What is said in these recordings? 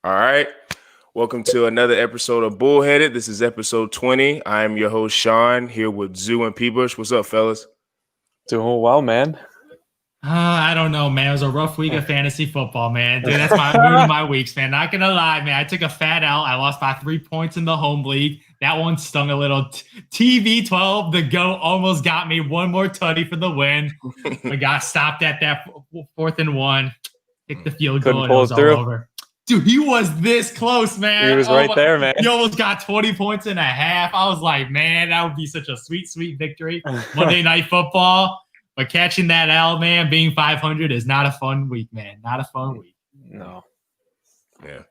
All right. Welcome to another episode of Bullheaded. This is episode 20. I am your host, Sean, here with Zoo and P-Bush. What's up, fellas? Doing well, man. I don't know, man. It was a rough week of fantasy football, man. Dude, that's my mood of my weeks, man. Not gonna lie, man. I took a fat L. I lost by 3 points in the home league. That one stung a little. TV12, the GOAT, almost got me one more tutty for the win. We got stopped at that 4th and 1. Kicked the field goal, and it was all over. Dude, he was this close, man. He was right there, man. He almost got 20 points and a half. I was like, man, that would be such a sweet, sweet victory. Monday Night Football. But catching that L, man, being 500 is not a fun week, man. Not a fun week. No. Yeah.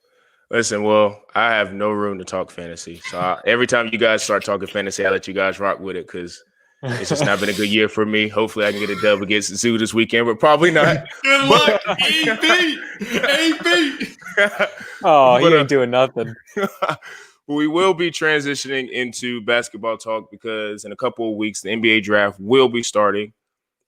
Listen, well, I have no room to talk fantasy. So every time you guys start talking fantasy, I let you guys rock with it because it's just not been a good year for me. Hopefully I can get a dub against Zoo this weekend, but probably not. Good luck, AP. Oh, he ain't doing nothing. We will be transitioning into basketball talk because in a couple of weeks, the NBA draft will be starting.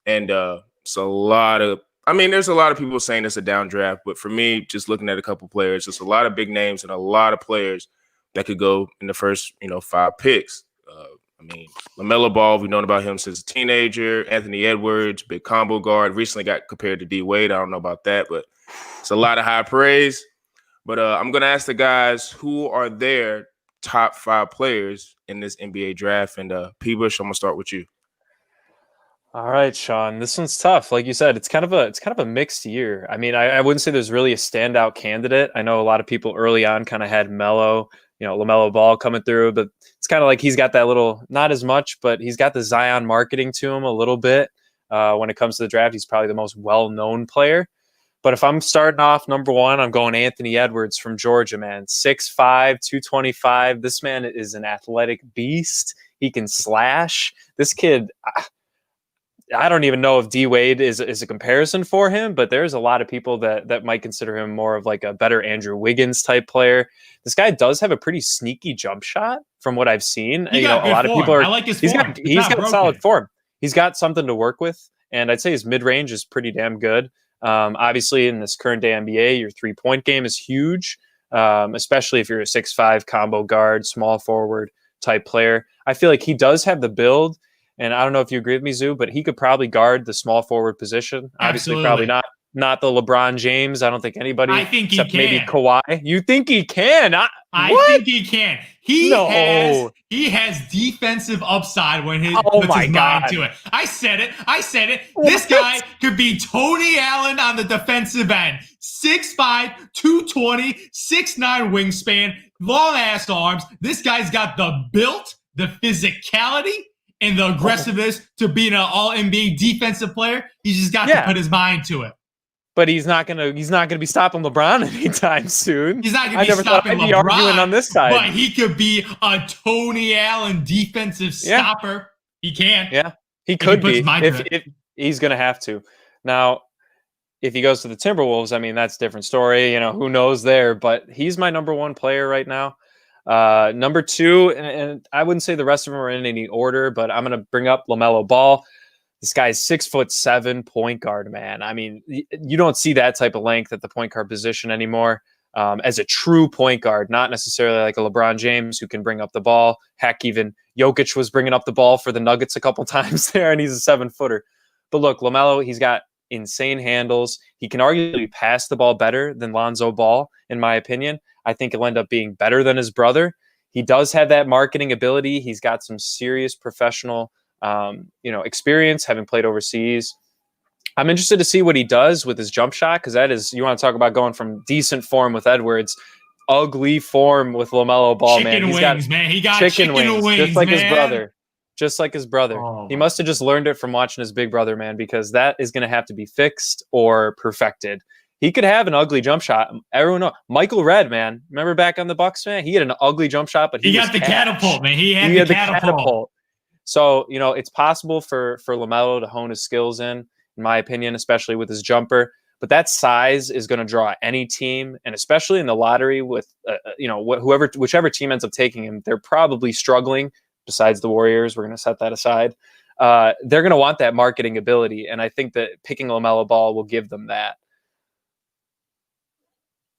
And it's a lot of – there's a lot of people saying it's a down draft. But for me, just looking at a couple players, just a lot of big names and a lot of players that could go in the first, 5 picks. LaMelo Ball, we've known about him since a teenager. Anthony Edwards, big combo guard, recently got compared to D Wade. I don't know about that, but it's a lot of high praise. But I'm going to ask the guys who are their top 5 players in this NBA draft. And P-Bush, I'm going to start with you. All right, Sean. This one's tough. Like you said, it's kind of a mixed year. I wouldn't say there's really a standout candidate. I know a lot of people early on kind of had LaMelo Ball coming through, but it's kind of like he's got that little, not as much, but he's got the Zion marketing to him a little bit. When it comes to the draft, he's probably the most well-known player. But if I'm starting off number 1, I'm going Anthony Edwards from Georgia, man. 6'5", 225. This man is an athletic beast. He can slash. This kid, I don't even know if D Wade is a comparison for him, but there's a lot of people that might consider him more of like a better Andrew Wiggins type player. This guy does have a pretty sneaky jump shot from what I've seen. A lot of people are. I like his form. He's got solid form. He's got something to work with, and I'd say his mid range is pretty damn good. Obviously, in this current day NBA, your 3-point game is huge, especially if you're a 6'5" combo guard, small forward type player. I feel like he does have the build. And I don't know if you agree with me, Zoo, but he could probably guard the small forward position. Obviously, probably not the LeBron James. I don't think anybody. I think except he can. Maybe Kawhi. You think he can? I think he can. He has defensive upside when he puts his mind to it. I said it. What? This guy could be Tony Allen on the defensive end. 6'5", 220, 6'9" wingspan, long ass arms. This guy's got the built, the physicality, and the aggressiveness to being an all-NBA defensive player. He's just got to put his mind to it. But he's not gonna be stopping LeBron anytime soon. He's not gonna be stopping LeBron. Arguing on this side, but he could be a Tony Allen defensive stopper. He can. Yeah, he could be. If he's gonna have to. Now, if he goes to the Timberwolves, that's a different story. Who knows there? But he's my number 1 player right now. Number 2, and I wouldn't say the rest of them are in any order, but I'm going to bring up LaMelo Ball. This guy's 6'7" point guard, man. You don't see that type of length at the point guard position anymore. As a true point guard, not necessarily like a LeBron James who can bring up the ball. Heck, even Jokic was bringing up the ball for the Nuggets a couple times there, and he's a 7-footer. But look, LaMelo, he's got insane handles. He can arguably pass the ball better than Lonzo Ball, in my opinion. I think he'll end up being better than his brother. He does have that marketing ability. He's got some serious professional, experience, having played overseas. I'm interested to see what he does with his jump shot, because that is, you want to talk about going from decent form with Edwards, ugly form with LaMelo Ball, chicken wings, man. He got chicken wings, just like man. his brother. Just like his brother. Oh, he must have just learned it from watching his big brother, man, because that is going to have to be fixed or perfected. He could have an ugly jump shot. Everyone knows. Michael Redd, man. Remember back on the Bucks, man? He had an ugly jump shot, but he got the catapult, man. He had the catapult. So, it's possible for LaMelo to hone his skills in my opinion, especially with his jumper. But that size is going to draw any team, and especially in the lottery with, whichever team ends up taking him, they're probably struggling. Besides the Warriors, we're going to set that aside. They're going to want that marketing ability, and I think that picking LaMelo Ball will give them that.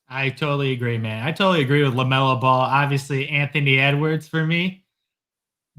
I totally agree, man. I totally agree with LaMelo Ball. Obviously, Anthony Edwards for me.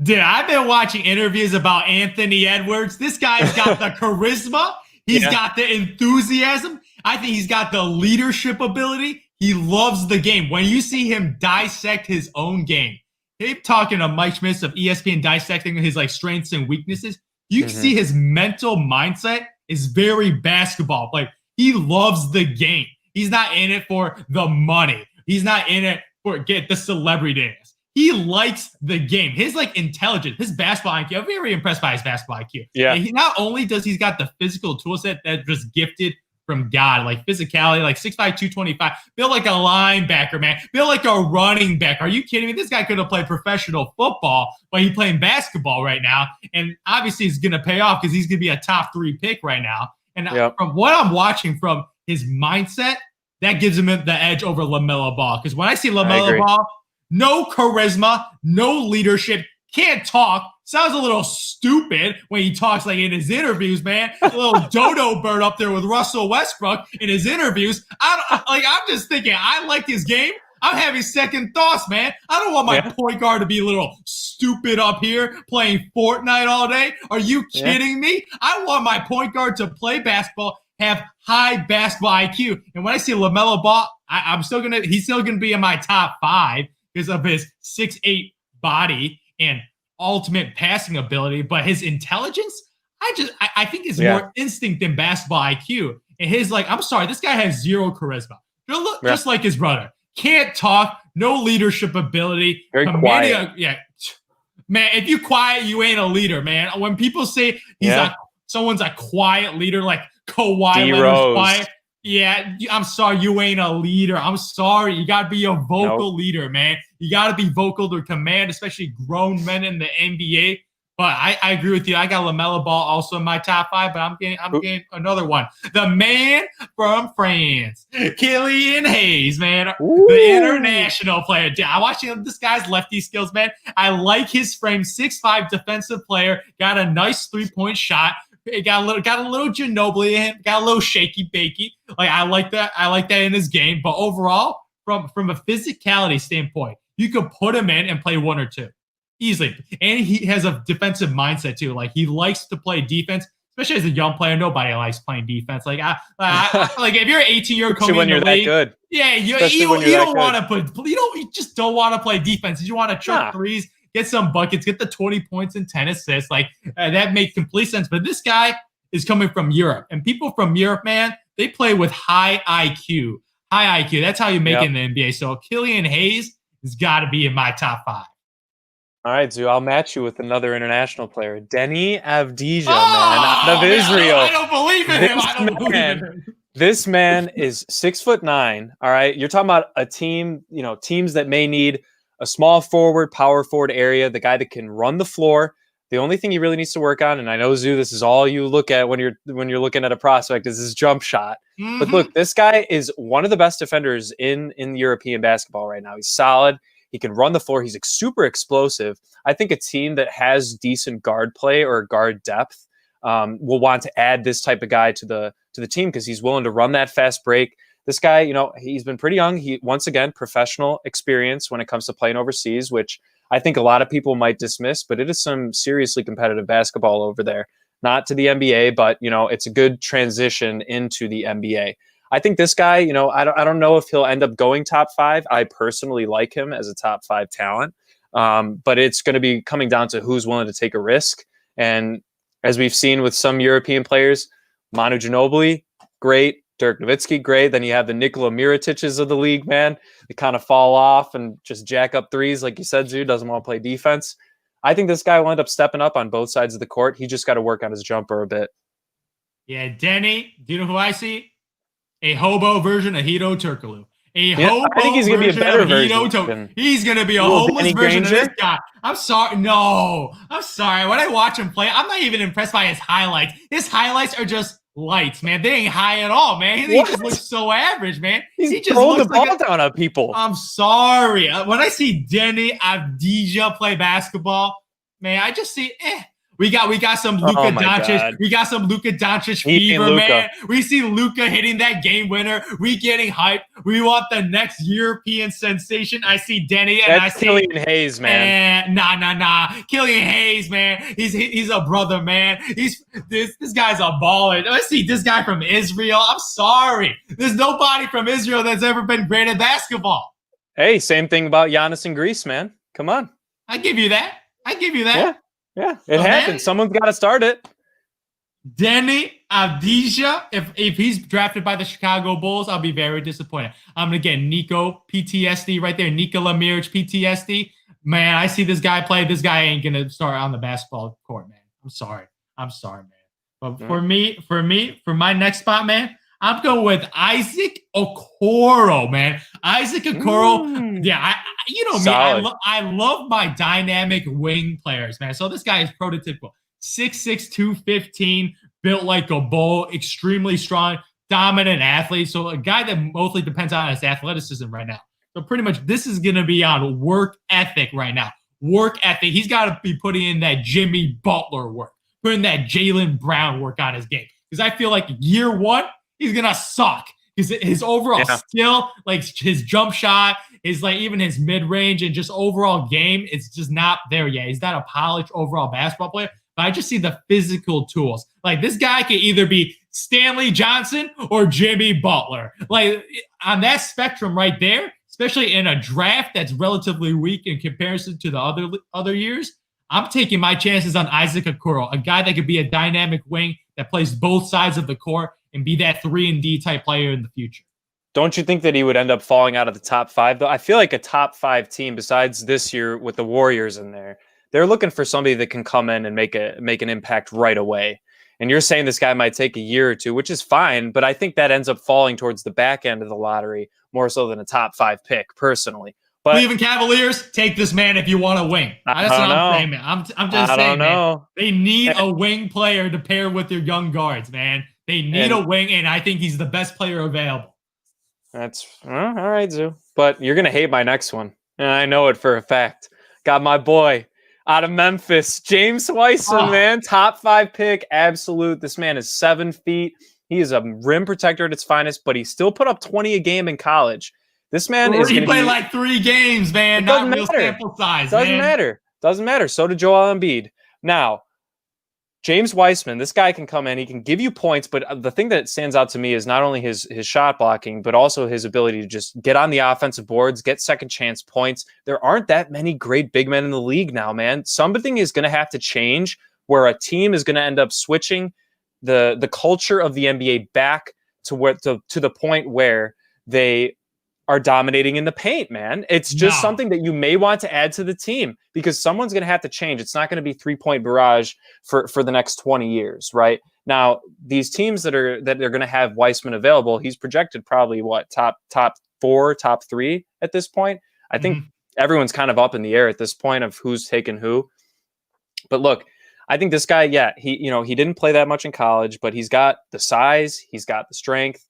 Dude, I've been watching interviews about Anthony Edwards. This guy's got the charisma. He's got the enthusiasm. I think he's got the leadership ability. He loves the game. When you see him dissect his own game, him talking to Mike Schmitz of ESPN dissecting his like strengths and weaknesses, you can see his mental mindset is very basketball. Like he loves the game. He's not in it for the money. He's not in it for get the celebrity dance. He likes the game. His like intelligence, his basketball IQ. I'm very impressed by his basketball IQ. Yeah. And he not only does he's got the physical tool set that's just gifted from God, like physicality, like 6'5", 225, built like a linebacker, man, built like a running back. Are you kidding me? This guy could have played professional football, but he's playing basketball right now. And obviously it's gonna pay off because he's gonna be a top 3 pick right now. And from what I'm watching from his mindset, that gives him the edge over LaMelo Ball. Because when I see LaMelo Ball, no charisma, no leadership, can't talk, sounds a little stupid when he talks like in his interviews, man. A little dodo bird up there with Russell Westbrook in his interviews. I'm just thinking, I like his game. I'm having second thoughts, man. I don't want my point guard to be a little stupid up here playing Fortnite all day. Are you kidding me? I want my point guard to play basketball, have high basketball IQ. And when I see LaMelo Ball, he's still gonna be in my top 5 because of his 6'8" body and ultimate passing ability, but his intelligence, I think is more instinct than basketball IQ. And his I'm sorry, this guy has zero charisma. Just like his brother. Can't talk, no leadership ability. Very quiet. Man, if you quiet, you ain't a leader, man. When people say someone's a quiet leader, like Kawhi Leonard's quiet. Yeah, I'm sorry, you ain't a leader. I'm sorry. You got to be a vocal leader, man. You got to be vocal to command, especially grown men in the NBA. But I agree with you. I got LaMelo Ball also in my top 5, but I'm getting another one. The man from France, Killian Hayes, man. Ooh. The international player. I watch this guy's lefty skills, man. I like his frame. 6'5" defensive player. Got a nice 3-point shot. It got a little Ginobili in him, got a little shaky bakey. Like I like that in his game. But overall, from a physicality standpoint, you could put him in and play 1 or 2 easily. And he has a defensive mindset too. Like he likes to play defense, especially as a young player. Nobody likes playing defense. Like like if you're an 18-year-old coming in the league, that good. Yeah, you don't want to you just don't want to play defense. You want to chuck threes. Get some buckets, get the 20 points and 10 assists. That makes complete sense. But this guy is coming from Europe. And people from Europe, man, they play with high IQ. High IQ. That's how you make it in the NBA. So Killian Hayes has got to be in my top 5. All right, Zoo, I'll match you with another international player. Deni Avdija, out of Israel. I don't believe in him. I don't believe in him. This man is 6'9". All right. You're talking about a team, teams that may need a small forward, power forward area, the guy that can run the floor. The only thing he really needs to work on, and I know, Zoo, this is all you look at when you're looking at a prospect, is his jump shot. Mm-hmm. But look, this guy is one of the best defenders in European basketball right now. He's solid. He can run the floor. He's super explosive. I think a team that has decent guard play or guard depth will want to add this type of guy to the team because he's willing to run that fast break. This guy, he's been pretty young. He, once again, professional experience when it comes to playing overseas, which I think a lot of people might dismiss, but it is some seriously competitive basketball over there. Not to the NBA, but, it's a good transition into the NBA. I think this guy, I don't know if he'll end up going top 5. I personally like him as a top 5 talent, but it's going to be coming down to who's willing to take a risk. And as we've seen with some European players, Manu Ginobili, great. Dirk Nowitzki, great. Then you have the Nikola Mirotic's of the league, man. They kind of fall off and just jack up threes, like you said, Zoo, doesn't want to play defense. I think this guy will end up stepping up on both sides of the court. He just got to work on his jumper a bit. Yeah, Deni, do you know who I see? A hobo version of Hedo Turkoglu. I think he's going to be a better version. He's going to be a homeless version of this guy. I'm sorry. No, I'm sorry. When I watch him play, I'm not even impressed by his highlights. His highlights are just lights, man. They ain't high at all, man. He just looks so average, man. He just throwing the ball down on people. I'm sorry. When I see Deni Avdija play basketball, man, I just see We got some Luka Doncic. God. We got some Luka Doncic fever, man. We see Luka hitting that game winner. We getting hyped. We want the next European sensation. I see Denny and I see Killian Hayes, man. Nah. Killian Hayes, man. He's a brother, man. This guy's a baller. I see this guy from Israel. I'm sorry. There's nobody from Israel that's ever been great at basketball. Hey, same thing about Giannis in Greece, man. Come on. I give you that. Yeah. It happens. Someone's got to start it. Denny Avdija, if he's drafted by the Chicago Bulls, I'll be very disappointed. I'm going to get Nico PTSD right there. Nikola Mirotic PTSD. Man, I see this guy play. This guy ain't going to start on the basketball court, man. I'm sorry, man. But for my next spot, man, I'm going with Isaac Okoro, man. Isaac Okoro. Yeah, you know me. I love my dynamic wing players, man. So this guy is prototypical. 6'6", 215, built like a bull, extremely strong, dominant athlete. So a guy that mostly depends on his athleticism right now. So pretty much this is going to be on work ethic right now. Work ethic. He's got to be putting in that Jimmy Butler work, putting that Jaylen Brown work on his game. Because I feel like year one, he's going to suck. His overall skill, like his jump shot, is like even his mid-range and just overall game, it's just not there yet. He's not a polished overall basketball player. But I just see the physical tools. Like this guy can either be Stanley Johnson or Jimmy Butler. Like on that spectrum right there, especially in a draft that's relatively weak in comparison to the other years, I'm taking my chances on Isaac Okoro, a guy that could be a dynamic wing that plays both sides of the court and be that 3-and-D type player in the future. Don't you think that he would end up falling out of the top 5, though? I feel like a top 5 team, besides this year with the Warriors in there, they're looking for somebody that can come in and make an impact right away. And you're saying this guy might take a year or two, which is fine, but I think that ends up falling towards the back end of the lottery more so than a top 5 pick, personally. But Cleveland Cavaliers, take this man if you want a wing. That's what I'm saying, man. I'm just saying, man. They need a wing player to pair with their young guards, man. They need a wing, and I think he's the best player available. That's all right, Zoo. But you're going to hate my next one, and I know it for a fact. Got my boy out of Memphis, James Wiseman, man. Top 5 pick, absolute. This man is 7 feet. He is a rim protector at its finest, but he still put up 20 a game in college. This man is going to play like 3 games, man. Not real sample size. Doesn't matter. So did Joel Embiid. Now, James Wiseman, this guy can come in. He can give you points, but the thing that stands out to me is not only his shot blocking, but also his ability to just get on the offensive boards, get second chance points. There aren't that many great big men in the league now, man. Something is going to have to change where a team is going to end up switching the culture of the NBA back to the point where they are dominating in the paint, man. It's just something that you may want to add to the team because someone's going to have to change. It's not going to be 3-point barrage for the next 20 years, right? Now, they're going to have Wiseman available. He's projected probably top 4, top 3 at this point. I think everyone's kind of up in the air at this point of who's taking who. But look, I think this guy, he didn't play that much in college, but he's got the size, he's got the strength.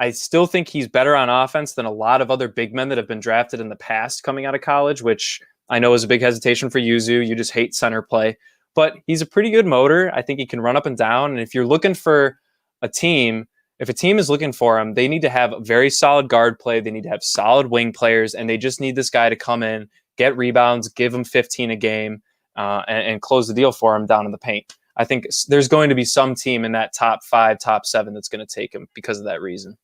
I still think he's better on offense than a lot of other big men that have been drafted in the past coming out of college, which I know is a big hesitation for Yuzu. You just hate center play. But he's a pretty good motor. I think he can run up and down. And if you're looking for a team, if a team is looking for him, they need to have very solid guard play. They need to have solid wing players. And they just need this guy to come in, get rebounds, give him 15 a game, and close the deal for him down in the paint. I think there's going to be some team in that top 5, top 7 that's going to take him because of that reason.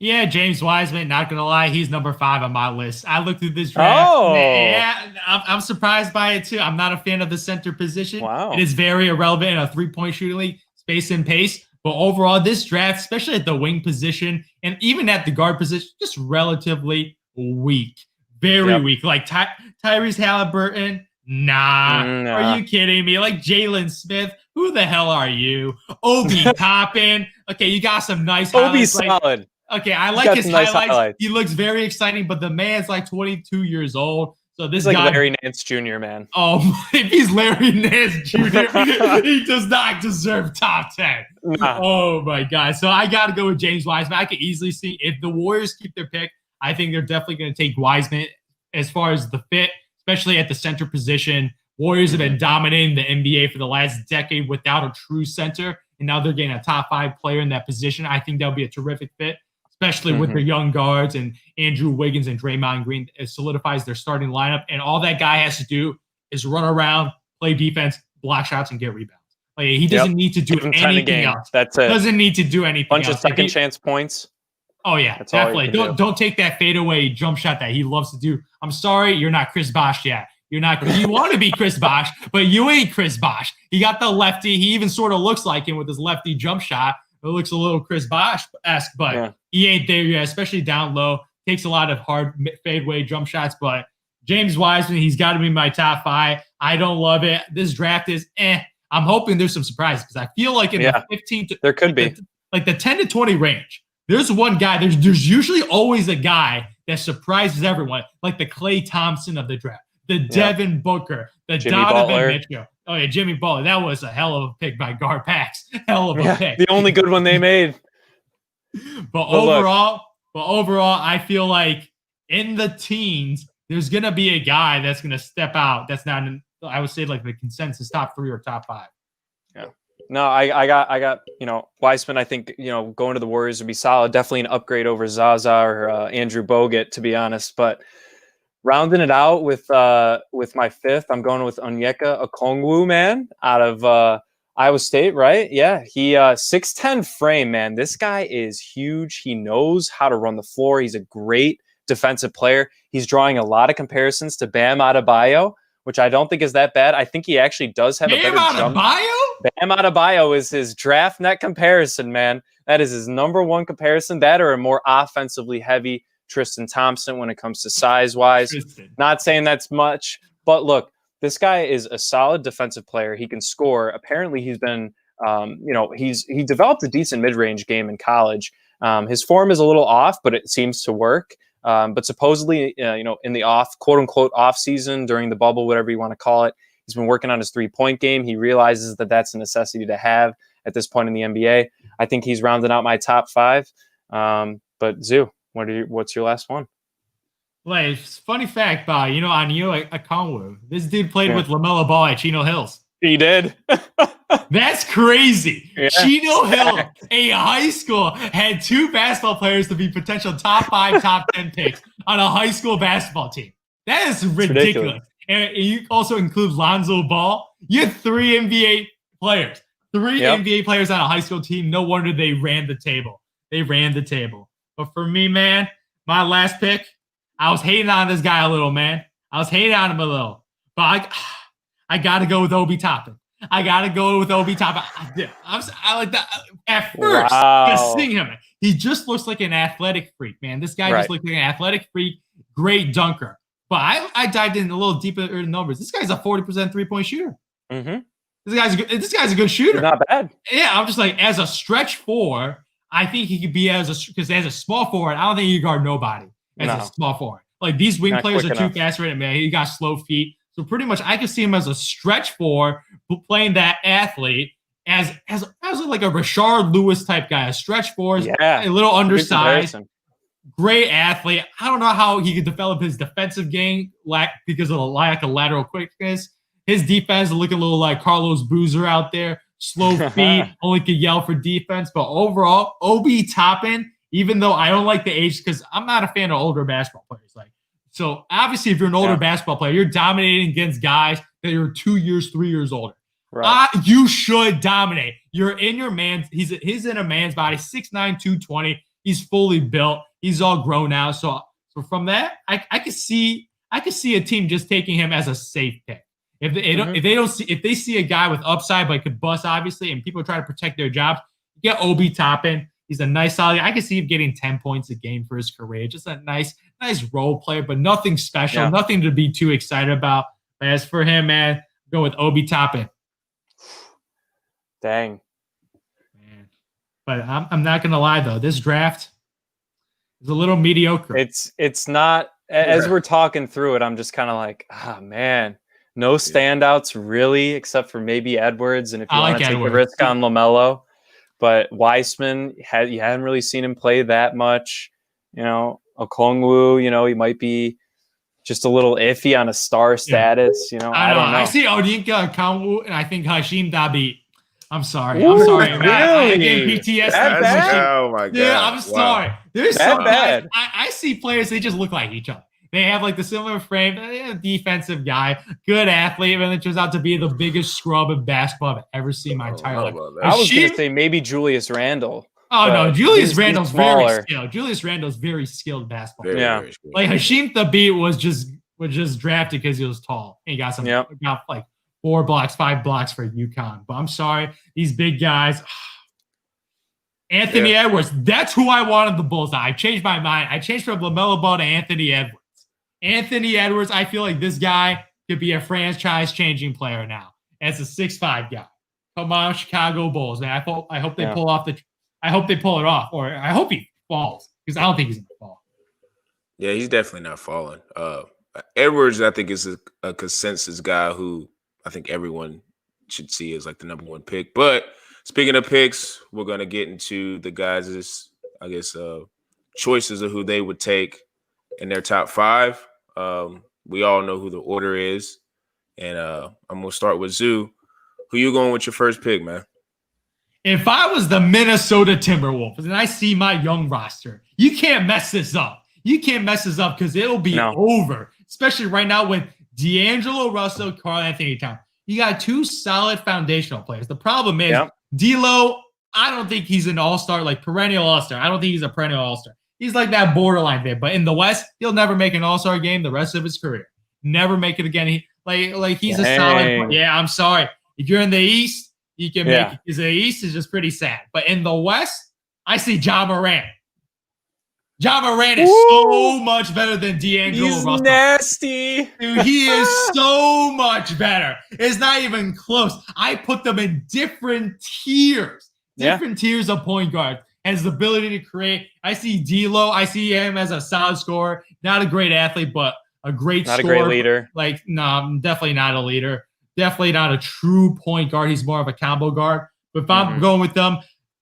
Yeah, James Wiseman, not going to lie, he's number 5 on my list. I looked through this draft. Oh. Yeah, I'm surprised by it, too. I'm not a fan of the center position. Wow. It is very irrelevant in a 3-point shooting league, space and pace. But overall, this draft, especially at the wing position and even at the guard position, just relatively weak. Very weak. Like Tyrese Halliburton, nah. Are you kidding me? Like Jalen Smith, who the hell are you? Obi Toppin. Okay, you got some nice Obi's solid. Okay, I like his highlights. He looks very exciting, but the man's like 22 years old. So this guy, like Larry Nance Jr., man. Oh, if he's Larry Nance Jr., he does not deserve top 10. Nah. Oh my God. So I got to go with James Wiseman. I could easily see if the Warriors keep their pick, I think they're definitely going to take Wiseman as far as the fit, especially at the center position. Warriors have been dominating the NBA for the last decade without a true center, and now they're getting a top 5 player in that position. I think that'll be a terrific fit, especially with their young guards and Andrew Wiggins and Draymond Green. It solidifies their starting lineup, and all that guy has to do is run around, play defense, block shots, and get rebounds. Like, he doesn't need to do anything else. That's it. Doesn't need to do anything else. Bunch of second chance points. Oh, yeah, that's definitely. Don't take that fadeaway jump shot that he loves to do. I'm sorry, you're not Chris Bosh yet. You're not. You want to be Chris Bosh, but you ain't Chris Bosh. He got the lefty. He even sort of looks like him with his lefty jump shot. It looks a little Chris Bosh-esque, but he ain't there yet, especially down low. Takes a lot of hard fadeaway jump shots, but James Wiseman, he's got to be my top 5. I don't love it. This draft is I'm hoping there's some surprises because I feel like in the 15 to there could be like the 10 to 20 range. There's one guy. There's usually always a guy that surprises everyone, like the Klay Thompson of the draft, the Devin Booker, the Jimmy Donovan Butler. Mitchell. Oh yeah, Jimmy Butler. That was a hell of a pick by GarPax. Hell of a pick. The only good one they made. But overall, I feel like in the teens, there's gonna be a guy that's gonna step out. That's not, I would say, like the consensus top 3 or top 5. Yeah. No, I got Wiseman. I think going to the Warriors would be solid. Definitely an upgrade over Zaza or Andrew Bogut, to be honest. But rounding it out with my 5th, I'm going with Onyeka Okongwu, man, out of Iowa State, right? Yeah, he 6'10" frame, man. This guy is huge. He knows how to run the floor. He's a great defensive player. He's drawing a lot of comparisons to Bam Adebayo, which I don't think is that bad. I think he actually does have a better jump. Bam Adebayo is his draft net comparison, man. That is his number 1 comparison. That or a more offensively heavy Tristan Thompson when it comes to size-wise. Not saying that's much, but look, this guy is a solid defensive player. He can score. Apparently, he's been, he developed a decent mid-range game in college. His form is a little off, but it seems to work. But supposedly, in the quote-unquote off season during the bubble, whatever you want to call it, he's been working on his 3-point game. He realizes that that's a necessity to have at this point in the NBA. I think he's rounding out my top 5. But Zoo, what's your last one? Like, funny fact, Onyeka Okongwu, this dude played with LaMelo Ball at Chino Hills. He did. That's crazy. Yeah. Chino Hill, a high school, had 2 basketball players to be potential top 5, top 10 picks on a high school basketball team. That is ridiculous. And you also include Lonzo Ball. You had 3 NBA players. 3 NBA players on a high school team. No wonder they ran the table. But for me, man, my last pick, I was hating on this guy a little, man. But I got to go with Obi Toppin. I like that at first. Wow. Seeing him, he just looks like an athletic freak, man. This guy just looks like an athletic freak, great dunker. But I dived in a little deeper in the numbers. This guy's a 40% 3-point shooter. Mm-hmm. This guy's a good shooter. He's not bad. Yeah, I'm just like, as a stretch 4, I think he could be because as a small forward, I don't think he can guard nobody as a small forward. Like, these wing players are too fast for him, man. He got slow feet. So pretty much I could see him as a stretch 4 playing that athlete as like a Rashard Lewis type guy. A stretch 4, a little undersized, great athlete. I don't know how he could develop his defensive game because of the lack of lateral quickness. His defense is looking a little like Carlos Boozer out there. Slow feet, only could yell for defense. But overall, Obi Toppin, even though I don't like the age, because I'm not a fan of older basketball players. So obviously, if you're an older basketball player, you're dominating against guys that are 2 years, 3 years older. Right. You should dominate. You're in your man's. He's in a man's body, 6'9", 220. He's fully built. He's all grown out. So from that, I could see a team just taking him as a safe pick. If they see a guy with upside but could bust, obviously, and people try to protect their jobs, get Obi Toppin. He's a nice solid. I can see him getting 10 points a game for his career. Just a nice role player, but nothing special, nothing to be too excited about. But as for him, man, go with Obi Toppin. Dang. Man. But I'm not gonna lie though, this draft is a little mediocre. It's not. As we're talking through it, I'm just kind of like, man, no standouts really, except for maybe Edwards, and if you want to take the risk on LaMelo. But Wiseman, you haven't really seen him play that much. Okongwu, he might be just a little iffy on a star status. I don't know. I see Onyeka Okongwu, and I think Hashim Dabi. I'm sorry. Man. I get PTSD. Oh my god. Yeah, I'm sorry. There's some guys, I see players, they just look like each other. They have like the similar frame, defensive guy, good athlete, and it turns out to be the biggest scrub in basketball I've ever seen in my entire life. I was going to say maybe Julius Randle. Oh, no, Julius Randle's very skilled. Julius Randle's very skilled basketball. Very like Hasheem Thabeet was just drafted because he was tall. And he got got like 4 blocks, 5 blocks for UConn. But I'm sorry, these big guys. Anthony Edwards, that's who I wanted the Bulls. I changed my mind. I changed from LaMelo Ball to Anthony Edwards. Anthony Edwards, I feel like this guy could be a franchise-changing player now. As a 6'5" guy. Come on, Chicago Bulls, man. I hope they pull off I hope they pull it off, or I hope he falls, because I don't think he's going to fall. Yeah, he's definitely not falling. Edwards, I think, is a consensus guy who I think everyone should see as like the number 1 pick. But speaking of picks, we're going to get into the guys' I guess, choices of who they would take in their top 5. We all know who the order is. And I'm going to start with Zoo. Who you going with your first pick, man? If I was the Minnesota Timberwolves and I see my young roster, you can't mess this up. You can't mess this up because it'll be over, especially right now with D'Angelo Russell, Karl-Anthony Towns. You got 2 solid foundational players. The problem is D'Lo, I don't think he's an all-star, like perennial all-star. I don't think he's a perennial all-star. He's like that borderline bit. But in the West, he'll never make an all-star game the rest of his career. Never make it again. He's a solid player. Yeah, I'm sorry. If you're in the East, you can make it. Because the East is just pretty sad. But in the West, I see Ja Morant. Ja Morant is so much better than D'Angelo Russell. He's nasty. Dude, he is so much better. It's not even close. I put them in different tiers. Different tiers of point guard. Has the ability to create. I see D'Lo. I see him as a solid scorer. Not a great athlete, but a great scorer. Not a great leader. Like, no, definitely not a leader. Definitely not a true point guard. He's more of a combo guard. But if I'm going with them,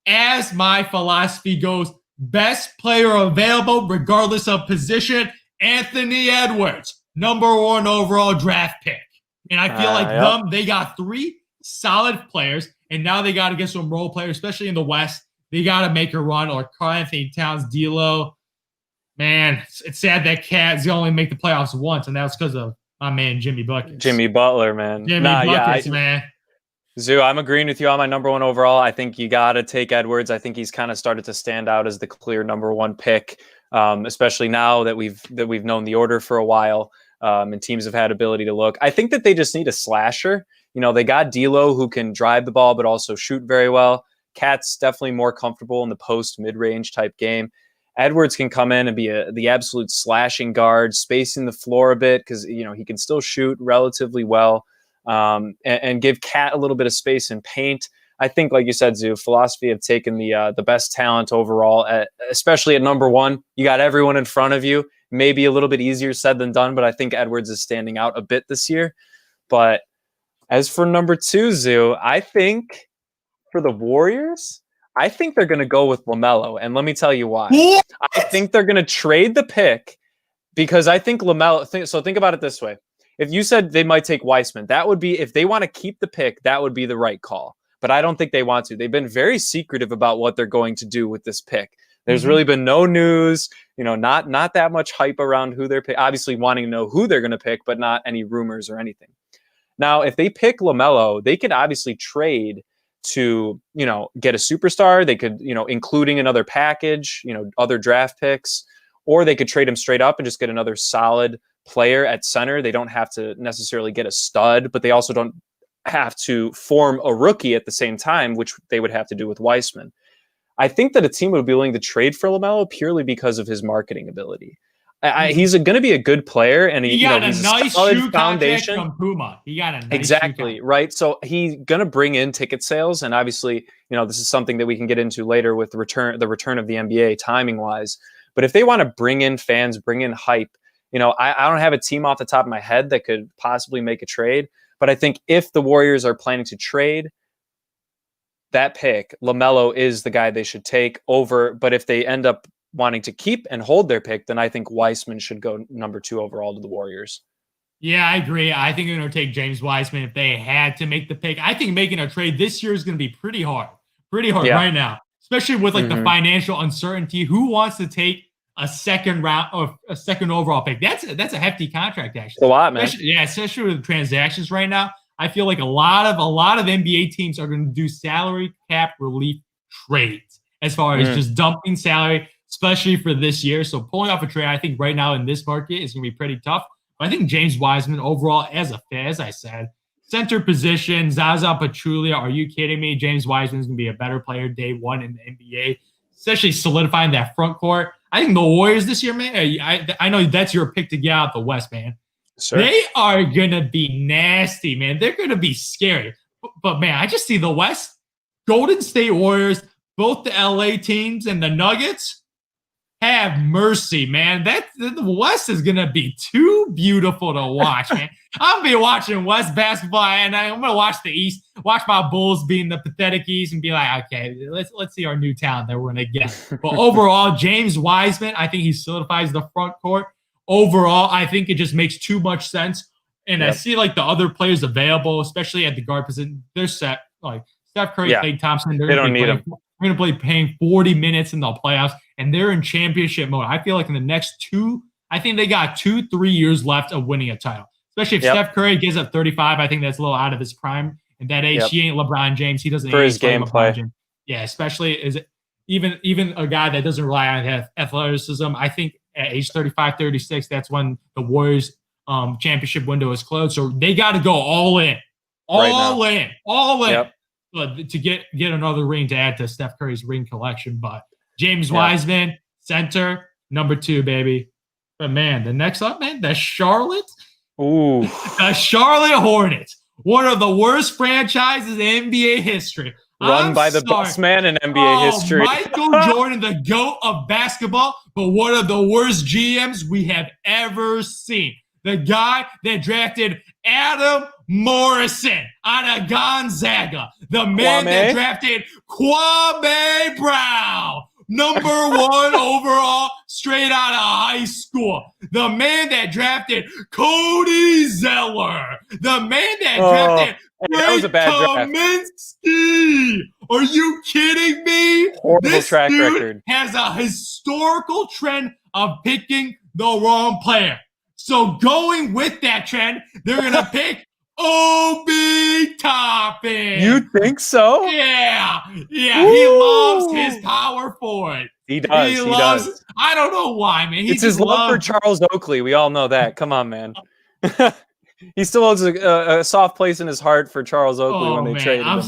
as my philosophy goes, best player available, regardless of position, Anthony Edwards, number 1 overall draft pick. And I feel like they got 3 solid players, and now they got to get some role players, especially in the West. They got to make a run, or Karl-Anthony Towns, D'Lo. Man, it's sad that Cats only make the playoffs once, and that's because of my man Jimmy Buckets. Jimmy Butler, man. Man. Zoo, I'm agreeing with you on my number 1 overall. I think you got to take Edwards. I think he's kind of started to stand out as the clear number 1 pick, especially now that we've known the order for a while, and teams have had ability to look. I think that they just need a slasher. You know, they got D'Lo who can drive the ball but also shoot very well. Cat's definitely more comfortable in the post mid-range type game. Edwards can come in and be the absolute slashing guard, spacing the floor a bit because, you know, he can still shoot relatively well, and give Cat a little bit of space and paint. I think, like you said, Zoo, philosophy of taking the best talent overall, especially at number 1. You got everyone in front of you. Maybe a little bit easier said than done, but I think Edwards is standing out a bit this year. But as for number 2, Zoo, I think for the Warriors, I think they're going to go with LaMelo, and let me tell you why. What? I think they're going to trade the pick because I think LaMelo. So think about it this way: if you said they might take Weissman, that would be, if they want to keep the pick, that would be the right call. But I don't think they want to. They've been very secretive about what they're going to do with this pick. There's really been no news, you know, not that much hype around who they're picking. Obviously, wanting to know who they're going to pick, but not any rumors or anything. Now, if they pick LaMelo, they could obviously trade to, you know, get a superstar. They could, you know, including another package, you know, other draft picks, or they could trade him straight up and just get another solid player at center. They don't have to necessarily get a stud, but they also don't have to form a rookie at the same time, which they would have to do with Weissman. I think that a team would be willing to trade for LaMelo purely because of his marketing ability. He's going to be a good player, and he got a nice shoe foundation from Puma. He got a nice exactly right. So he's going to bring in ticket sales, and obviously, you know, this is something that we can get into later with the return of the NBA timing wise. But if they want to bring in fans, bring in hype, you know, I don't have a team off the top of my head that could possibly make a trade. But I think if the Warriors are planning to trade that pick, LaMelo is the guy they should take over. But if they end up wanting to keep and hold their pick, then I think Weissman should go number 2 overall to the Warriors. Yeah, I agree. I think they're going to take James Wiseman if they had to make the pick. I think making a trade this year is going to be pretty hard right now. especially with like the financial uncertainty. Who wants to take a second round or a second overall pick? That's a hefty contract, actually. It's a lot, man. Especially with transactions right now. I feel like a lot of NBA teams are going to do salary cap relief trades as far as just dumping salary, especially for this year. So pulling off a trade, I think right now in this market is going to be pretty tough. But I think James Wiseman overall, as I said, center position, Zaza Pachulia, are you kidding me? James Wiseman is going to be a better player day one in the NBA, especially solidifying that front court. I think the Warriors this year, man, I know that's your pick to get out the West, man. Sure. They are going to be nasty, man. They're going to be scary. But, man, I just see the West, Golden State Warriors, both the LA teams and the Nuggets, have mercy, man. The West is going to be too beautiful to watch, man. I'm going to be watching West basketball, and I'm going to watch the East, watch my Bulls being the pathetic East and be like, okay, let's see our new talent that we're going to get. But overall, James Wiseman, I think he solidifies the front court. Overall, I think it just makes too much sense. And I see like the other players available, especially at the guard position, they're set. Like Steph Curry, Klay Thompson, they don't need them. They're going to play paying 40 minutes in the playoffs, and they're in championship mode. I feel like in the next I think they got 2-3 years left of winning a title. Especially if Steph Curry gives up 35, I think that's a little out of his prime. At that age, he ain't LeBron James. He doesn't for his gameplay. Yeah, especially even a guy that doesn't rely on athleticism. I think at age 35, 36, that's when the Warriors championship window is closed. So they got to go all in. All in. To get another ring to add to Steph Curry's ring collection. But James Wiseman, center, number 2, baby. But, man, the next up, man, the Charlotte Hornets. One of the worst franchises in NBA history. Run by the best man in NBA history. Michael Jordan, the GOAT of basketball, but one of the worst GMs we have ever seen. The guy that drafted Adam Morrison out of Gonzaga. The man that drafted Kwame Brown, number 1 overall, straight out of high school. The man that drafted Cody Zeller. The man that drafted that was a bad Kaminsky. Are you kidding me? Horrible track record. Has a historical trend of picking the wrong player. So going with that trend, they're going to pick Obi Toppin. You think so? Yeah. He loves his power forward. He does. I don't know why, man. It's his love for Charles Oakley. We all know that. Come on, man. He still holds a soft place in his heart for Charles Oakley when they traded him. I'm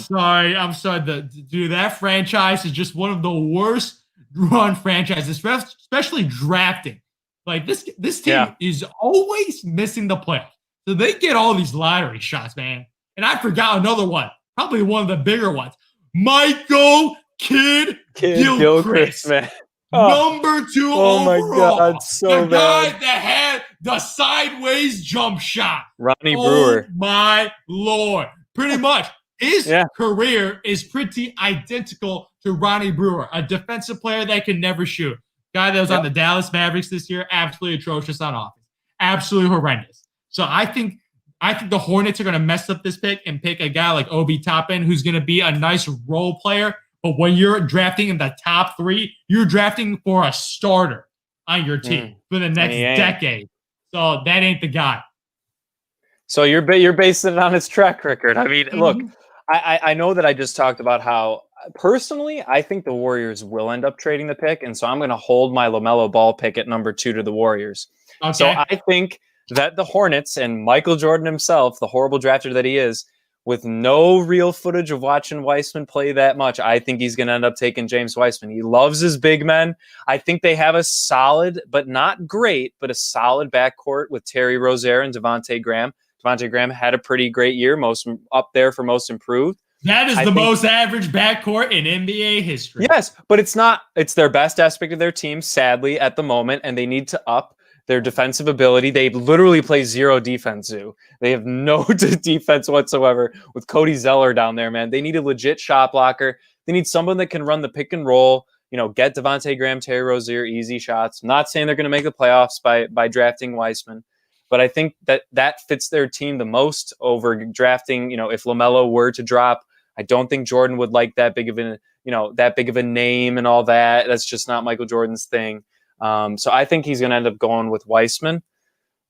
sorry. Dude, that franchise is just one of the worst run franchises, especially drafting. Like this team is always missing the playoffs. So they get all these lottery shots, man. And I forgot another one, probably one of the bigger ones. Michael Kidd Gilchrist, man. Number 2 overall. My God, so the guy that had the sideways jump shot. Ronnie Brewer. Oh, my Lord. Pretty much. His career is pretty identical to Ronnie Brewer, a defensive player that can never shoot. Guy that was on the Dallas Mavericks this year, absolutely atrocious on offense. Absolutely horrendous. So I think the Hornets are going to mess up this pick and pick a guy like Obi Toppin, who's going to be a nice role player. But when you're drafting in the top 3, you're drafting for a starter on your team for the next decade. So that ain't the guy. So you're basing it on his track record. I mean, look, I know that I just talked about how personally I think the Warriors will end up trading the pick, and so I'm going to hold my LaMelo Ball pick at number 2 to the Warriors. Okay. So I think that the Hornets and Michael Jordan himself, the horrible drafter that he is, with no real footage of watching Wiseman play that much, I think he's going to end up taking James Wiseman. He loves his big men. I think they have a solid, but not great, but a solid backcourt with Terry Rozier and Devontae Graham. Devontae Graham had a pretty great year, most up there for most improved. That is the most average backcourt in NBA history. Yes, but it's not. It's their best aspect of their team, sadly, at the moment, and they need to up their defensive ability. They literally play zero defense, Zoo. They have no defense whatsoever with Cody Zeller down there, man. They need a legit shot blocker. They need someone that can run the pick and roll, get Devontae Graham, Terry Rozier, easy shots. I'm not saying they're going to make the playoffs by drafting Wiseman, but I think that fits their team the most over drafting, if LaMelo were to drop. I don't think Jordan would like that big of an that big of a name and all that. That's just not Michael Jordan's thing. So I think he's going to end up going with Weissman.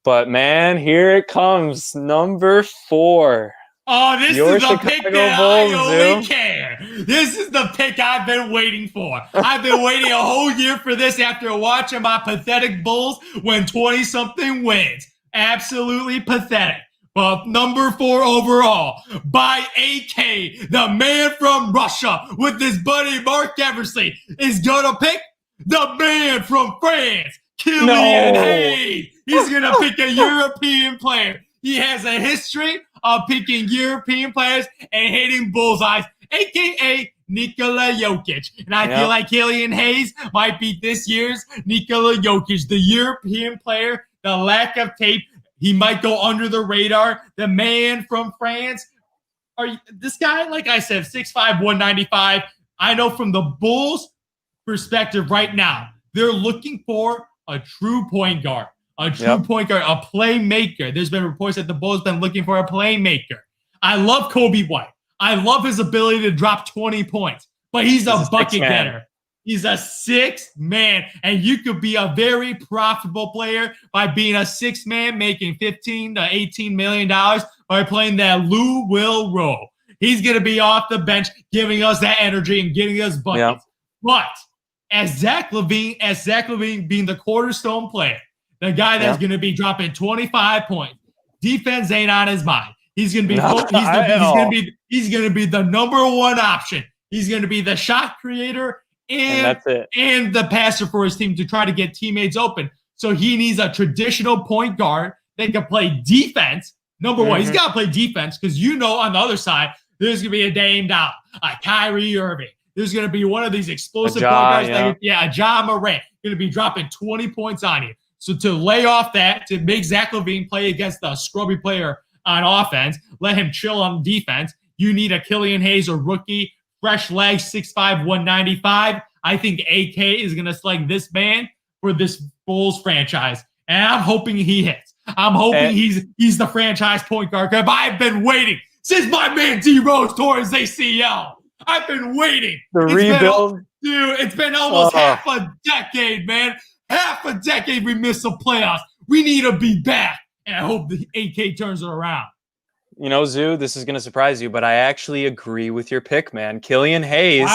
But, man, here it comes. Number 4. Oh, this Your is the Chicago pick that Bulls, I only care. This is the pick I've been waiting for. I've been waiting a whole year for this after watching my pathetic Bulls win 20-something wins. Absolutely pathetic. But number 4 overall by AK, the man from Russia with his buddy Mark Eversley, is going to pick the man from France, Killian Hayes. He's going to pick a European player. He has a history of picking European players and hitting bullseyes, a.k.a. Nikola Jokic. And I feel like Killian Hayes might be this year's Nikola Jokic, the European player, the lack of tape. He might go under the radar. The man from France. This guy, like I said, 6'5", 195. I know from the Bulls' perspective right now, they're looking for a true point guard. A true point guard, a playmaker. There's been reports that the Bulls have been looking for a playmaker. I love Kobe White. I love his ability to drop 20 points, but he's a bucket getter. He's a 6 man, and you could be a very profitable player by being a 6 man, making $15 to $18 million by playing that Lou Will role. He's going to be off the bench, giving us that energy and getting us buckets. But as Zach LaVine being the cornerstone player, the guy that's going to be dropping 25 points. Defense ain't on his mind. He's going to be he's going to be the number 1 option. He's going to be the shot creator and the passer for his team to try to get teammates open. So he needs a traditional point guard that can play defense. Number 1, he's got to play defense because on the other side there's going to be a Dame Doll, a Kyrie Irving. There's going to be one of these explosive point guards. A Ja Morant going to be dropping 20 points on you. So to lay off that, to make Zach LaVine play against the scrubby player on offense, let him chill on defense, you need a Killian Hayes, a rookie, fresh legs, 6'5", 195. I think AK is going to select this man for this Bulls franchise. And I'm hoping he hits. I'm hoping he's the franchise point guard. I've been waiting since my man D Rose tore his ACL. I've been waiting. The rebuild. It's been almost half a decade, man. Half a decade we missed the playoffs. We need to be back. And I hope the AK turns it around. Zoo, this is going to surprise you, but I actually agree with your pick, man. Killian Hayes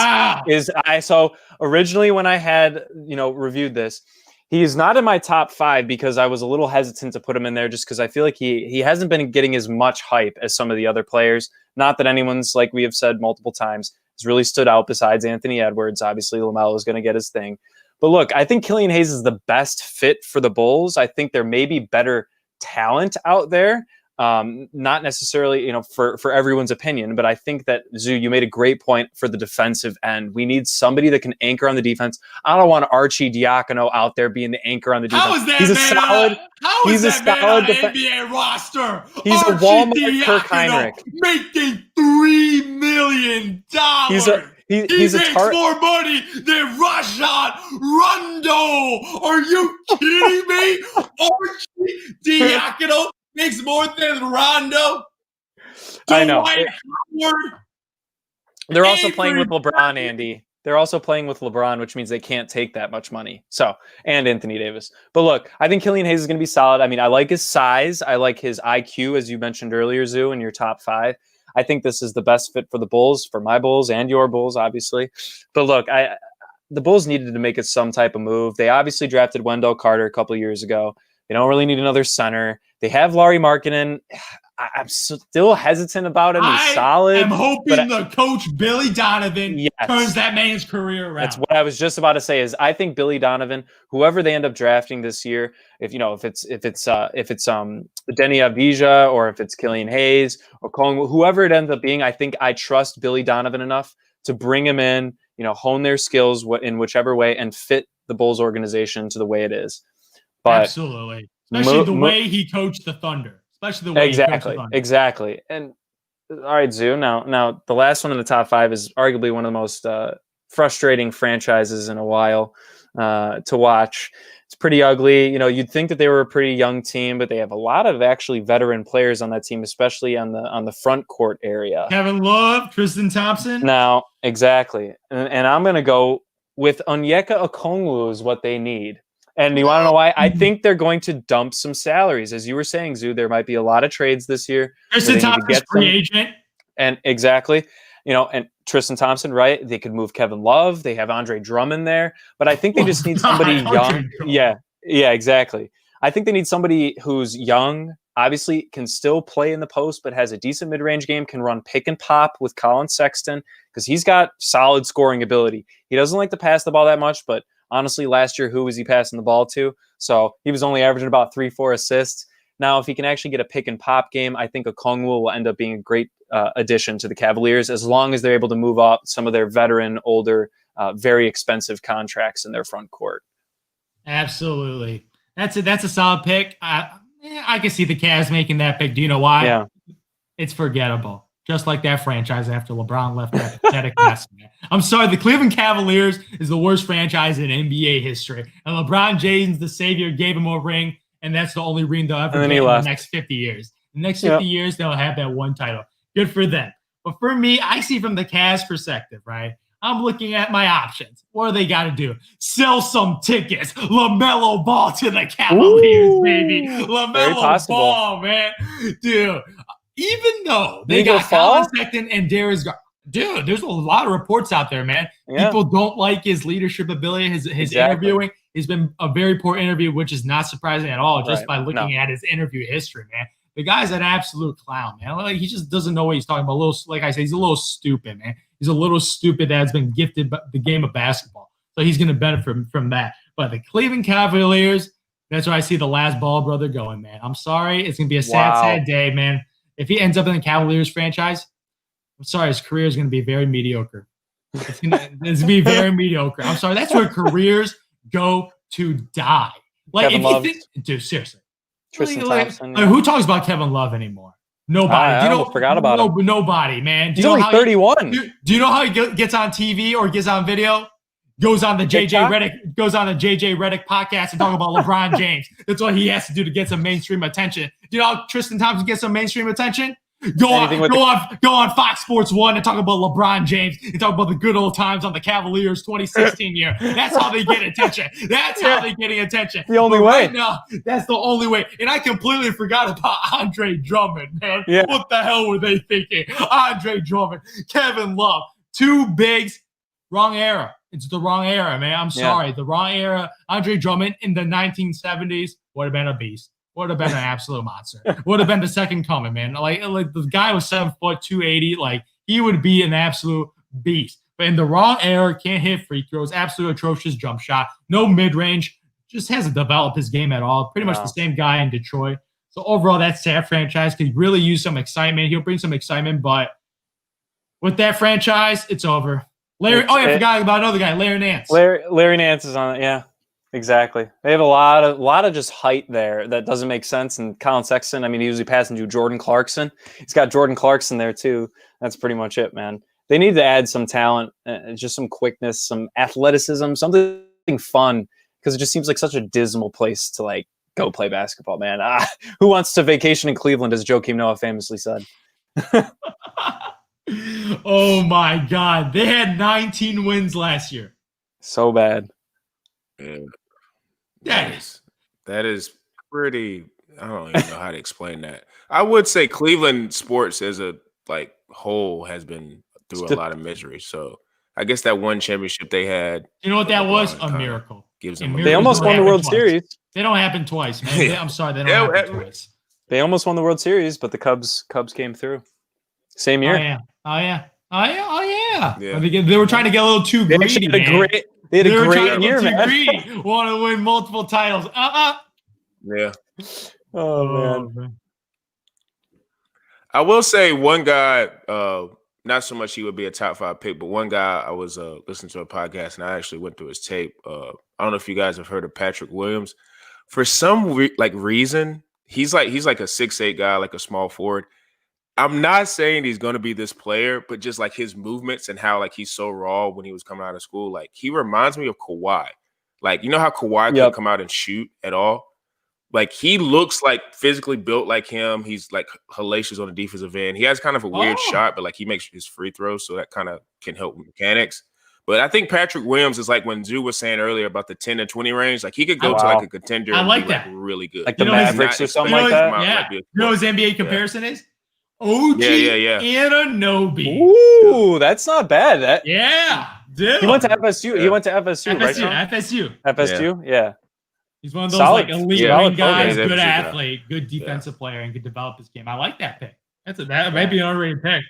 so originally when I had, reviewed this, he is not in my top 5 because I was a little hesitant to put him in there just because I feel like he hasn't been getting as much hype as some of the other players. Not that anyone's, like we have said multiple times, has really stood out besides Anthony Edwards. Obviously, LaMelo is going to get his thing. But look, I think Killian Hayes is the best fit for the Bulls. I think there may be better talent out there. Not necessarily, for everyone's opinion, but I think that, Zoo, you made a great point for the defensive end. We need somebody that can anchor on the defense. I don't want Archie Diacono out there being the anchor on the defense. How is that He's a solid NBA roster? He's Archie a Walmart Diacono Kirk Heinrich. Making $3 million. He makes more money than Rajon Rondo. Are you kidding me? Archie Diacono makes more than Rondo. I know. Howard. They're also playing with LeBron, Andy. They're also playing with LeBron, which means they can't take that much money. And Anthony Davis. But look, I think Killian Hayes is going to be solid. I mean, I like his size. I like his IQ, as you mentioned earlier, Zoo, in your top 5. I think this is the best fit for the Bulls, for my Bulls and your Bulls, obviously. But look, the Bulls needed to make some type of move. They obviously drafted Wendell Carter a couple of years ago. They don't really need another center. They have Lauri Markkanen. I'm still hesitant about him. He's solid. I'm hoping the coach Billy Donovan turns that man's career around. That's what I was just about to say. Is I think Billy Donovan, whoever they end up drafting this year, if it's Denny Avdija or if it's Killian Hayes or Colin, whoever it ends up being, I trust Billy Donovan enough to bring him in, hone their skills in whichever way and fit the Bulls organization to the way it is. But absolutely, especially the way he coached the Thunder. Especially the way exactly. And all right, Zoo. Now the last one in the top 5 is arguably one of the most frustrating franchises in a while to watch. It's pretty ugly. You know, you'd think that they were a pretty young team, but they have a lot of actually veteran players on that team, especially on the front court area. Kevin Love, Tristan Thompson. Now, exactly. And I'm going to go with Onyeka Okongwu is what they need. And you want to know why? I think they're going to dump some salaries. As you were saying, Zoo, there might be a lot of trades this year. Tristan Thompson's free agent. And exactly. You know, and Tristan Thompson, right? They could move Kevin Love. They have Andre Drummond there. But I think they just need somebody young. Yeah, exactly. I think they need somebody who's young, obviously can still play in the post, but has a decent mid-range game, can run pick and pop with Colin Sexton, because he's got solid scoring ability. He doesn't like to pass the ball that much, but honestly, last year, who was he passing the ball to? So he was only averaging about 3-4 assists. Now, if he can actually get a pick and pop game, I think Okongwu will end up being a great addition to the Cavaliers, as long as they're able to move up some of their veteran, older, very expensive contracts in their front court. Absolutely. That's a solid pick. I can see the Cavs making that pick. Do you know why? Yeah. It's forgettable. Just like that franchise after LeBron left that pathetic mess. I'm sorry, the Cleveland Cavaliers is the worst franchise in NBA history. And LeBron James, the savior, gave him a ring, and that's the only ring they'll ever get in the next 50 years. The next 50 years, they'll have that one title. Good for them. But for me, I see from the Cavs perspective, right? I'm looking at my options. What do they got to do? Sell some tickets. LaMelo Ball to the Cavaliers, baby. LaMelo Ball, man. Dude, even though they got Colin Sexton and Darius Garland. Dude, there's a lot of reports out there, man. Yeah. People don't like his leadership ability, his interviewing. He's been a very poor interview, which is not surprising at all, just by looking at his interview history, man. The guy's an absolute clown, man. Like, he just doesn't know what he's talking about. Like I said, he's a little stupid, man. He's a little stupid that's been gifted the game of basketball. So he's going to benefit from that. But the Cleveland Cavaliers, that's where I see the last Ball brother going, man. I'm sorry. It's going to be a sad day, man. If he ends up in the Cavaliers franchise, I'm sorry, his career is going to be very mediocre. It's going to be very mediocre. I'm sorry. That's where careers go to die. Like, Kevin Love. Dude, seriously. Tristan Thompson. Like, who talks about Kevin Love anymore? Nobody. I forgot about him. Nobody, man. He's only 31. Do you know how he gets on TV or gets on video? Goes on the JJ Redick podcast and talk about LeBron James. That's what he has to do to get some mainstream attention. Do you know how Tristan Thompson gets some mainstream attention? Go on Fox Sports 1 and talk about LeBron James and talk about the good old times on the Cavaliers 2016 year. That's how they get attention. That's how they're getting attention. The only way. Right now, that's the only way. And I completely forgot about Andre Drummond, man. Yeah. What the hell were they thinking? Andre Drummond, Kevin Love, two bigs, wrong era. It's the wrong era, man. I'm sorry. The wrong era. Andre Drummond in the 1970s would have been a beast. Would have been an absolute monster. Would have been the second coming, man. Like the guy was 7 foot, 280. Like, he would be an absolute beast. But in the wrong era, can't hit free throws, absolute atrocious jump shot, no mid-range, just hasn't developed his game at all. Pretty much the same guy in Detroit. So overall, that sad franchise could really use some excitement. He'll bring some excitement, but with that franchise, it's over. I forgot about another guy, Larry Nance. Larry Nance is on it, yeah. Exactly. They have a lot of just height there that doesn't make sense. And Colin Sexton, I mean, he usually passing to Jordan Clarkson. He's got Jordan Clarkson there too. That's pretty much it, man. They need to add some talent, just some quickness, some athleticism, something fun, because it just seems like such a dismal place to like go play basketball, man. Who wants to vacation in Cleveland, as Joakim Noah famously said. Oh my God. They had 19 wins last year. So bad. Yeah. That is pretty. I don't even know how to explain that. I would say Cleveland sports as a whole has been through a lot of misery. So I guess that one championship they had. You know what that was? A miracle. They almost won the World Series. They don't happen twice, man. I'm sorry, they don't happen twice. They almost won the World Series, but the Cubs came through. Same year. Oh yeah. They were trying to get a little too greedy. They had a great year, man. Want to win multiple titles. Yeah. Oh, man. I will say one guy, not so much he would be a top 5 pick, but one guy I was listening to a podcast and I actually went through his tape. I don't know if you guys have heard of Patrick Williams. For some reason, he's like a 6'8" guy, like a small forward. I'm not saying he's going to be this player, but just like his movements and how like he's so raw when he was coming out of school, like he reminds me of Kawhi. Like, you know how Kawhi couldn't come out and shoot at all? Like, he looks like physically built like him. He's like hellacious on the defensive end. He has kind of a weird shot, but like he makes his free throws, so that kind of can help with mechanics. But I think Patrick Williams is like when Zoo was saying earlier about the 10 to 20 range. Like, he could go to like a contender. I like and be, that. Like, really good. Like the Mavericks or something like that. Yeah. You know his NBA comparison is? OG Anunoby. Ooh, that's not bad. Dude. He went to FSU. He went to FSU, right? FSU. Yeah. He's one of those like elite wing guys, good athlete, good defensive player, and could develop his game. I like that pick. That might be an underrated pick.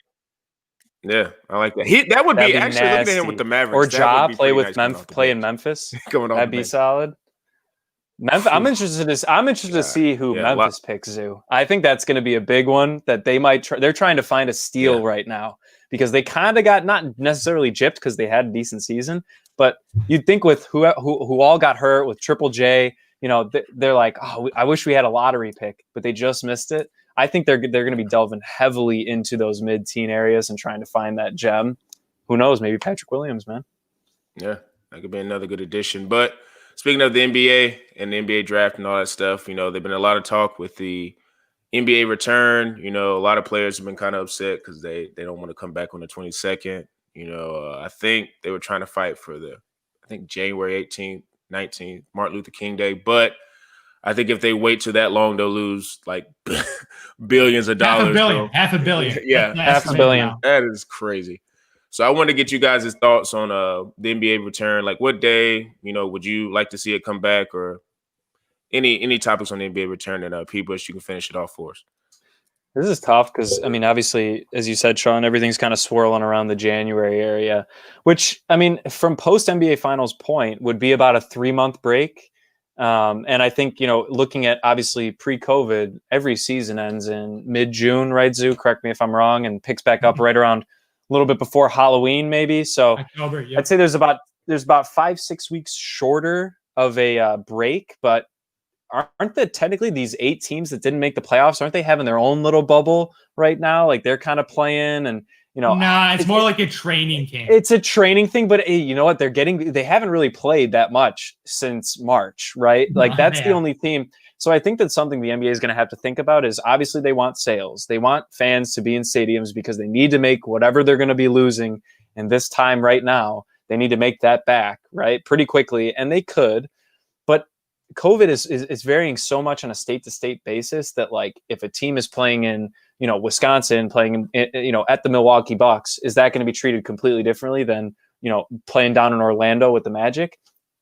Yeah, I like that. That would be actually nasty. Looking at him with the Mavericks. Or Ja play with play in Memphis. That'd be solid. Memphis, I'm interested to see who Memphis picks. Zoo. I think that's going to be a big one that they might. They're trying to find a steal right now because they kind of got not necessarily gypped because they had a decent season, but you'd think with who all got hurt with Triple J. You know, they're like, oh, I wish we had a lottery pick, but they just missed it. I think they're going to be delving heavily into those mid-teen areas and trying to find that gem. Who knows? Maybe Patrick Williams, man. Yeah, that could be another good addition. But speaking of the NBA and the NBA draft and all that stuff, you know, there's been a lot of talk with the NBA return. You know, a lot of players have been kind of upset because they don't want to come back on the 22nd. You know, I think they were trying to fight for January 18th. 19th, Martin Luther King Day. But I think if they wait too that long, they'll lose like billions of dollars. Half a billion. Yeah, half a billion. That is crazy. So I want to get you guys' thoughts on the NBA return. Like, what day, you know, would you like to see it come back, or any topics on the NBA return? And P. Bush, you can finish it off for us. This is tough because, I mean, obviously, as you said, Sean, everything's kind of swirling around the January area, which, I mean, from post-NBA Finals point would be about a 3-month break. And I think, you know, looking at, obviously, pre-COVID, every season ends in mid-June, right, Zoo? Correct me if I'm wrong, and picks back up right around a little bit before Halloween, maybe. So October, yeah. I'd say there's about 5-6 weeks shorter of a break, but aren't there technically these 8 teams that didn't make the playoffs? Aren't they having their own little bubble right now? Like they're kind of playing and, you know. Nah, it's more like a training camp. It's a training thing, but hey, you know what? They haven't really played that much since March, right? Like that's the only team. So I think that's something the NBA is going to have to think about is obviously they want sales. They want fans to be in stadiums because they need to make whatever they're going to be losing in this time right now. They need to make that back, right? Pretty quickly. And they could. But COVID is varying so much on a state-to-state basis that, like, if a team is playing in, you know, Wisconsin, playing in, you know, at the Milwaukee Bucks, is that going to be treated completely differently than, you know, playing down in Orlando with the Magic?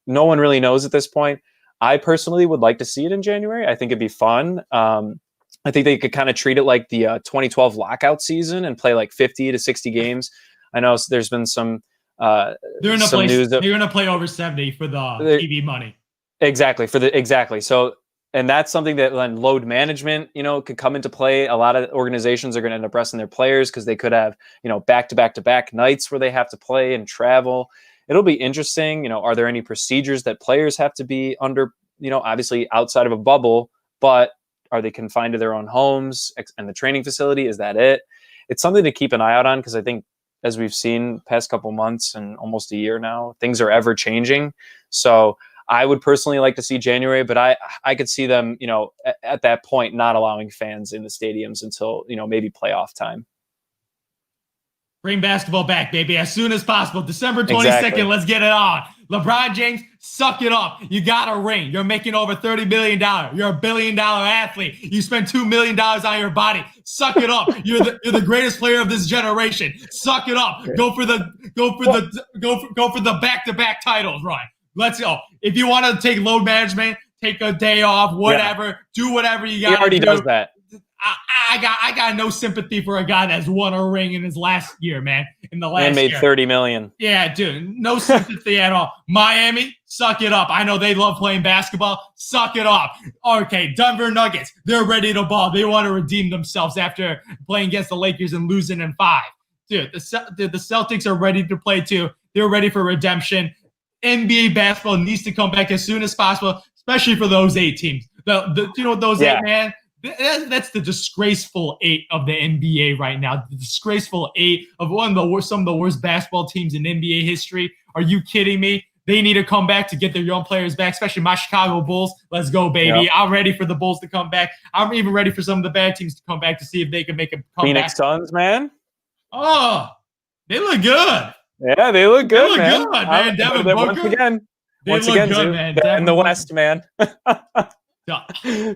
No one really knows at this point. I personally would like to see it in January. I think it'd be fun. I think they could kind of treat it like the 2012 lockout season and play like 50 to 60 games. I know there's been some they're going to play over 70 for the TV money. Exactly. So, and that's something that then load management, you know, could come into play. A lot of organizations are going to end up resting their players because they could have, you know, back-to-back nights where they have to play and travel. It'll be interesting. You know, are there any procedures that players have to be under, you know, obviously outside of a bubble, but are they confined to their own homes and the training facility? Is that it? It's something to keep an eye out on because I think, as we've seen past couple months and almost a year now, things are ever changing. So I would personally like to see January, but I could see them, you know, at that point, not allowing fans in the stadiums until, you know, maybe playoff time. Bring basketball back, baby, as soon as possible. December 22nd, Let's get it on. LeBron James, suck it up. You got a ring. You're making over $30 billion. You're a $1 billion athlete. You spent $2 million on your body. Suck it up. You're the greatest player of this generation. Suck it up. Go for the back-to-back titles, Ryan. Let's go. If you want to take load management, take a day off, whatever, do whatever you got. He already does that. I got no sympathy for a guy that's won a ring in his last year, man. In the last year. And made $30 million. Yeah, dude. No sympathy at all. Miami, suck it up. I know they love playing basketball. Suck it up. Okay, Denver Nuggets, they're ready to ball. They want to redeem themselves after playing against the Lakers and losing in 5. Dude, the Celtics are ready to play too. They're ready for redemption. NBA basketball needs to come back as soon as possible, especially for those 8 teams. Those 8, man? That's the disgraceful 8 of the NBA right now. The disgraceful 8 of some of the worst basketball teams in NBA history. Are you kidding me? They need to come back to get their young players back, especially my Chicago Bulls. Let's go, baby. Yep. I'm ready for the Bulls to come back. I'm even ready for some of the bad teams to come back to see if they can make a comeback. Phoenix Suns, man. Oh, they look good. Yeah, they look good, they look man. Good, man. Devin Booker. Once again, good, man. They're in the West, man.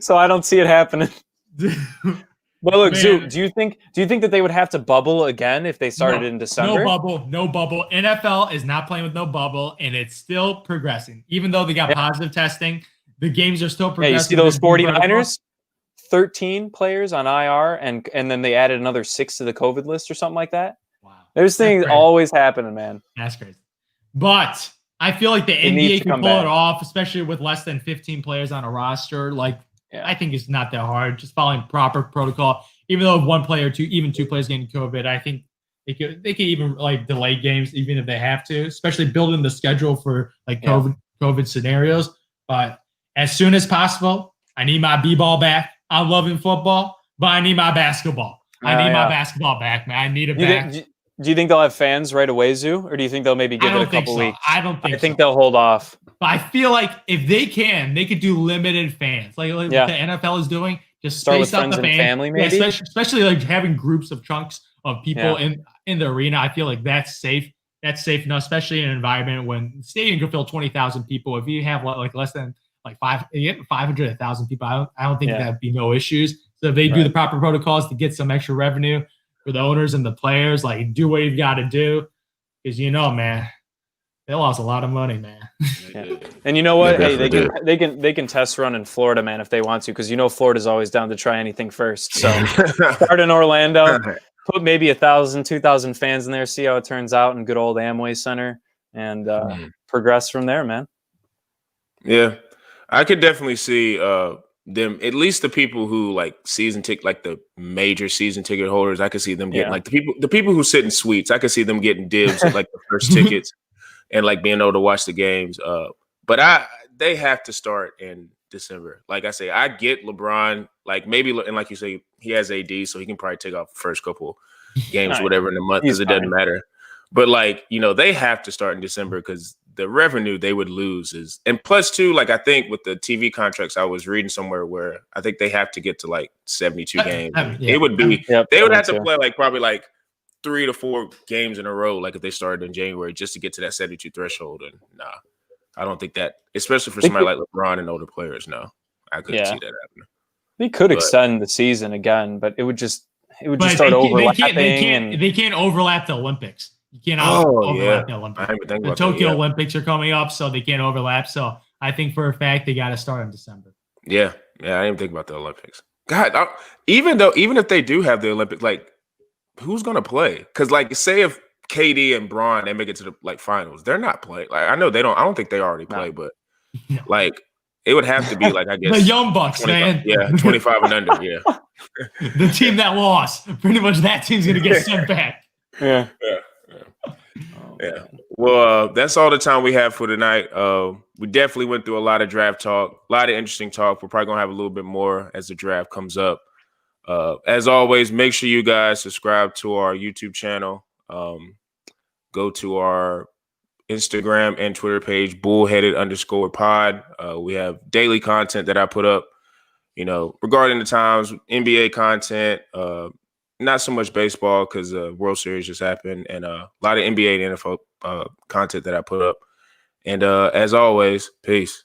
So I don't see it happening. Well, look, Zoo, do you think that they would have to bubble again if they started in December? No bubble. NFL is not playing with no bubble, and it's still progressing. Even though they got positive testing, the games are still progressing. Yeah, you see those 49ers? 13 players on IR, and then they added another 6 to the COVID list or something like that. Wow. There's things always happening, man. That's crazy. But I feel like the NBA can pull it off, especially with less than 15 players on a roster. Like, I think it's not that hard. Just following proper protocol. Even though one player, even two players getting COVID, I think they could even like delay games, even if they have to. Especially building the schedule for like COVID scenarios. But as soon as possible, I need my B-ball back. I'm loving football, but I need my basketball. I need my basketball back, man. I need it back. Do you think they'll have fans right away, Zoo, or do you think they'll maybe give it a couple weeks? I don't think. I think they'll hold off. But I feel like if they could do limited fans, like what the NFL is doing. Just start with space out friends the and fans. family, maybe. Yeah, especially like having groups of chunks of people in the arena. I feel like that's safe. That's safe enough, especially in an environment when the stadium can fill 20,000 people. If you have like less than like 500, 1,000 people, I don't think that'd be no issues. So if they do the proper protocols to get some extra revenue for the owners and the players, like do what you've got to do, because man, they lost a lot of money, man. And you know what? Hey, they can test run in Florida, man, if they want to, because Florida's always down to try anything first. So start in Orlando, put maybe 1,000, 2,000 fans in there, see how it turns out in good old Amway Center, and progress from there, man. Yeah, I could definitely see them, at least the people who like the major season ticket holders. I could see them getting like the people who sit in suites. I could see them getting dibs at like the first tickets and like being able to watch the games. But they have to start in December. Like I say, I get LeBron, like maybe, and like you say, he has AD, so he can probably take off the first couple games, whatever in the month, because it doesn't matter. But like, they have to start in December because the revenue they would lose is, and plus too, like I think with the TV contracts, I was reading somewhere where I think they have to get to like 72 games. It would be, they would have to play like probably like 3 to 4 games in a row, like if they started in January, just to get to that 72 threshold. And I don't think that, especially for somebody like LeBron and older players, I couldn't see that happening. They could extend the season again, but it would just start overlapping. They can't overlap the Olympics. You can't overlap the Olympics. The Tokyo Olympics are coming up, so they can't overlap. So I think for a fact they got to start in December. Yeah, I didn't even think about the Olympics. God, even if they do have the Olympics, like who's gonna play? Because like, say if KD and Bron they make it to the like finals, they're not playing. Like I know they don't. I don't think they already play, but like it would have to be like, I guess the young Bucks, man. Yeah, 25 and under. Yeah, the team that lost, pretty much that team's gonna get sent back. Yeah. Well, that's all the time we have for tonight. We definitely went through a lot of draft talk, a lot of interesting talk. We're probably gonna have a little bit more as the draft comes up. As always, make sure you guys subscribe to our YouTube channel. Go to our Instagram and Twitter page, bullheaded_pod. We have daily content that I put up, regarding the times, NBA content, not so much baseball because the World Series just happened, and a lot of NBA and NFL content that I put up. And as always, peace.